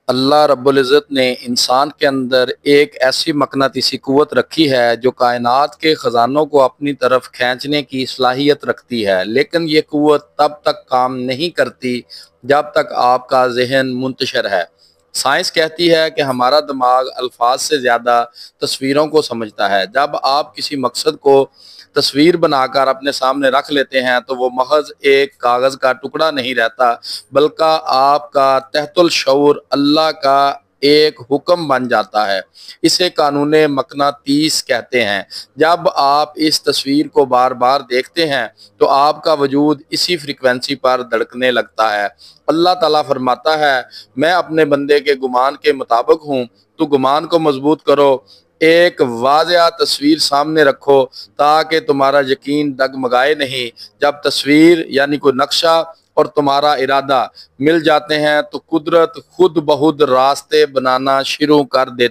اللہ رب العزت نے انسان کے اندر ایک ایسی مقناطیسی قوت رکھی ہے جو کائنات کے خزانوں کو اپنی طرف کھینچنے کی صلاحیت رکھتی ہے، لیکن یہ قوت تب تک کام نہیں کرتی جب تک آپ کا ذہن منتشر ہے۔ سائنس کہتی ہے کہ ہمارا دماغ الفاظ سے زیادہ تصویروں کو سمجھتا ہے۔ جب آپ کسی مقصد کو تصویر بنا کر اپنے سامنے رکھ لیتے ہیں تو وہ محض ایک کاغذ کا ٹکڑا نہیں رہتا، بلکہ آپ کا تحت الشعور اللہ کا ایک حکم بن جاتا ہے۔ اسے قانون مقناطیس کہتے ہیں۔ جب آپ اس تصویر کو بار بار دیکھتے ہیں تو آپ کا وجود اسی فریکوینسی پر دھڑکنے لگتا ہے۔ اللہ تعالیٰ فرماتا ہے، میں اپنے بندے کے گمان کے مطابق ہوں، تو گمان کو مضبوط کرو، ایک واضح تصویر سامنے رکھو تاکہ تمہارا یقین ڈگمگائے نہیں۔ جب تصویر یعنی کوئی نقشہ اور تمہارا ارادہ مل جاتے ہیں تو قدرت خود بخود راستے بنانا شروع کر دیتی